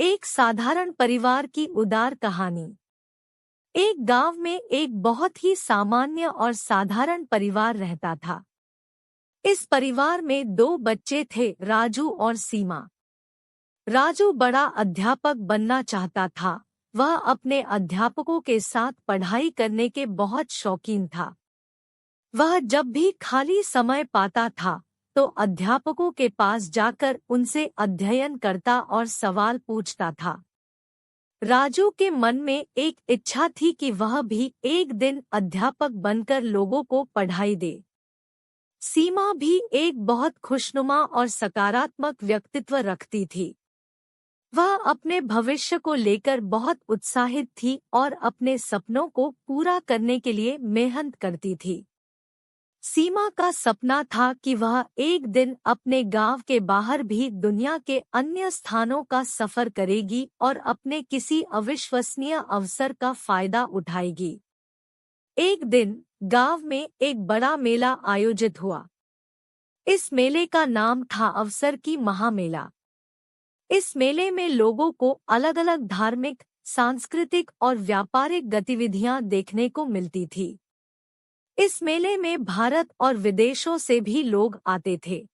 एक साधारण परिवार की उदार कहानी। एक गांव में एक बहुत ही सामान्य और साधारण परिवार रहता था। इस परिवार में दो बच्चे थे, राजू और सीमा। राजू बड़ा अध्यापक बनना चाहता था। वह अपने अध्यापकों के साथ पढ़ाई करने के बहुत शौकीन था। वह जब भी खाली समय पाता था तो अध्यापकों के पास जाकर उनसे अध्ययन करता और सवाल पूछता था। राजू के मन में एक इच्छा थी कि वह भी एक दिन अध्यापक बनकर लोगों को पढ़ाई दे। सीमा भी एक बहुत खुशनुमा और सकारात्मक व्यक्तित्व रखती थी। वह अपने भविष्य को लेकर बहुत उत्साहित थी और अपने सपनों को पूरा करने के लिए मेहनत करती थी। सीमा का सपना था कि वह एक दिन अपने गांव के बाहर भी दुनिया के अन्य स्थानों का सफर करेगी और अपने किसी अविश्वसनीय अवसर का फायदा उठाएगी। एक दिन गांव में एक बड़ा मेला आयोजित हुआ। इस मेले का नाम था अवसर की महामेला। इस मेले में लोगों को अलग अलग धार्मिक, सांस्कृतिक और व्यापारिक गतिविधियां देखने को मिलती थी। इस मेले में भारत और विदेशों से भी लोग आते थे।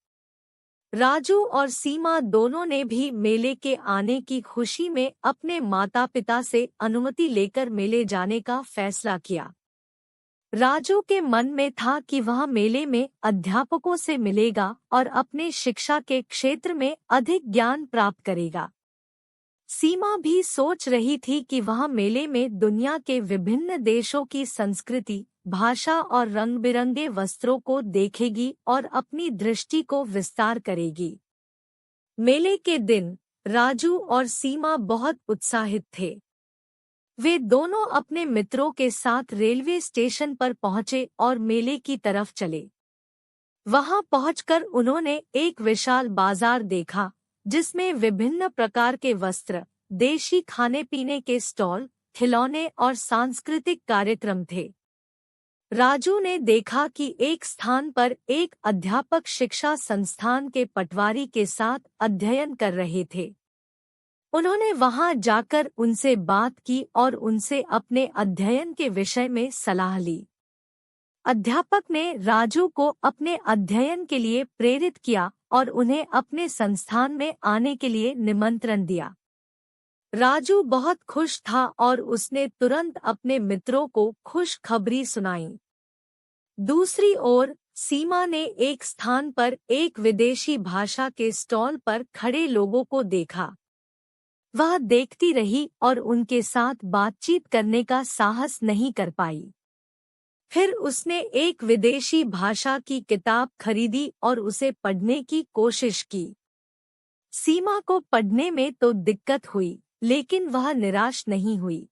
राजू और सीमा दोनों ने भी मेले के आने की खुशी में अपने माता पिता से अनुमति लेकर मेले जाने का फैसला किया। राजू के मन में था कि वह मेले में अध्यापकों से मिलेगा और अपने शिक्षा के क्षेत्र में अधिक ज्ञान प्राप्त करेगा। सीमा भी सोच रही थी कि वह मेले में दुनिया के विभिन्न देशों की संस्कृति, भाषा और रंग-बिरंगे वस्त्रों को देखेगी और अपनी दृष्टि को विस्तार करेगी। मेले के दिन राजू और सीमा बहुत उत्साहित थे। वे दोनों अपने मित्रों के साथ रेलवे स्टेशन पर पहुंचे और मेले की तरफ चले। वहां पहुंचकर उन्होंने एक विशाल बाजार देखा, जिसमें विभिन्न प्रकार के वस्त्र, देशी खाने-पीने के स्टॉल, खिलौने और सांस्कृतिक कार्यक्रम थे। राजू ने देखा कि एक स्थान पर एक अध्यापक शिक्षा संस्थान के पटवारी के साथ अध्ययन कर रहे थे। उन्होंने वहां जाकर उनसे बात की और उनसे अपने अध्ययन के विषय में सलाह ली। अध्यापक ने राजू को अपने अध्ययन के लिए प्रेरित किया और उन्हें अपने संस्थान में आने के लिए निमंत्रण दिया। राजू बहुत खुश था और उसने तुरंत अपने मित्रों को खुशखबरी सुनाई। दूसरी ओर सीमा ने एक स्थान पर एक विदेशी भाषा के स्टॉल पर खड़े लोगों को देखा। वह देखती रही और उनके साथ बातचीत करने का साहस नहीं कर पाई। फिर उसने एक विदेशी भाषा की किताब खरीदी और उसे पढ़ने की कोशिश की। सीमा को पढ़ने में तो दिक्कत हुई, लेकिन वह निराश नहीं हुई।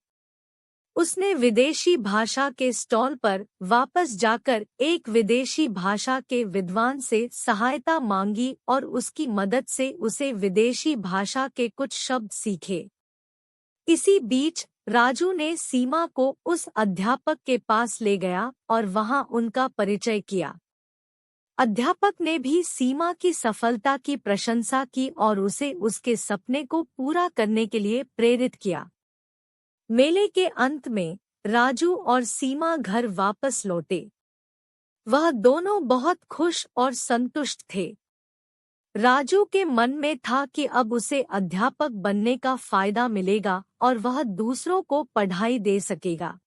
उसने विदेशी भाषा के स्टॉल पर वापस जाकर एक विदेशी भाषा के विद्वान से सहायता मांगी और उसकी मदद से उसे विदेशी भाषा के कुछ शब्द सीखे। इसी बीच राजू ने सीमा को उस अध्यापक के पास ले गया और वहां उनका परिचय किया। अध्यापक ने भी सीमा की सफलता की प्रशंसा की और उसे उसके सपने को पूरा करने के लिए प्रेरित किया। मेले के अंत में राजू और सीमा घर वापस लौटे। वह दोनों बहुत खुश और संतुष्ट थे। राजू के मन में था कि अब उसे अध्यापक बनने का फायदा मिलेगा और वह दूसरों को पढ़ाई दे सकेगा।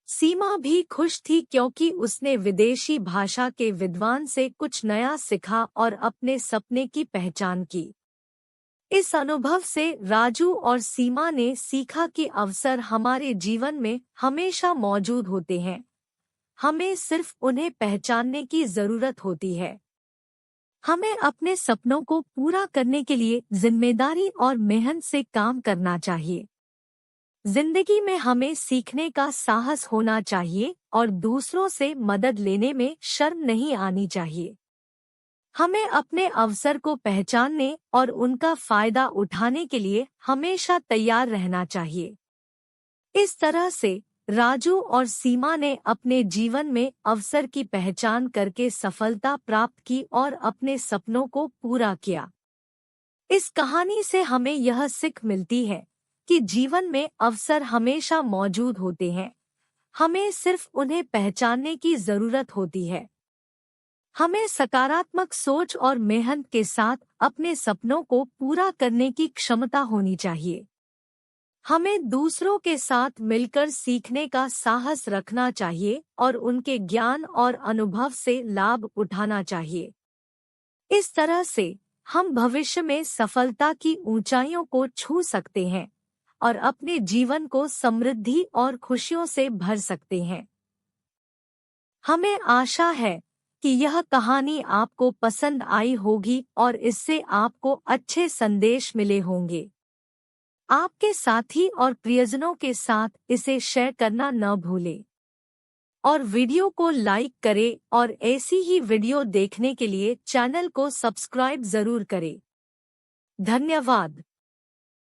सीमा भी खुश थी क्योंकि उसने विदेशी भाषा के विद्वान से कुछ नया सीखा और अपने सपने की पहचान की। इस अनुभव से राजू और सीमा ने सीखा कि अवसर हमारे जीवन में हमेशा मौजूद होते हैं। हमें सिर्फ उन्हें पहचानने की जरूरत होती है। हमें अपने सपनों को पूरा करने के लिए जिम्मेदारी और मेहनत से काम करना चाहिए। जिंदगी में हमें सीखने का साहस होना चाहिए और दूसरों से मदद लेने में शर्म नहीं आनी चाहिए। हमें अपने अवसर को पहचानने और उनका फायदा उठाने के लिए हमेशा तैयार रहना चाहिए। इस तरह से राजू और सीमा ने अपने जीवन में अवसर की पहचान करके सफलता प्राप्त की और अपने सपनों को पूरा किया। इस कहानी से हमें यह सीख मिलती है कि जीवन में अवसर हमेशा मौजूद होते हैं, हमें सिर्फ उन्हें पहचानने की जरूरत होती है। हमें सकारात्मक सोच और मेहनत के साथ अपने सपनों को पूरा करने की क्षमता होनी चाहिए। हमें दूसरों के साथ मिलकर सीखने का साहस रखना चाहिए और उनके ज्ञान और अनुभव से लाभ उठाना चाहिए। इस तरह से हम भविष्य में सफलता की ऊंचाइयों को छू सकते हैं और अपने जीवन को समृद्धि और खुशियों से भर सकते हैं। हमें आशा है कि यह कहानी आपको पसंद आई होगी और इससे आपको अच्छे संदेश मिले होंगे। आपके साथी और प्रियजनों के साथ इसे शेयर करना न भूलें और वीडियो को लाइक करें और ऐसी ही वीडियो देखने के लिए चैनल को सब्सक्राइब जरूर करें। धन्यवाद।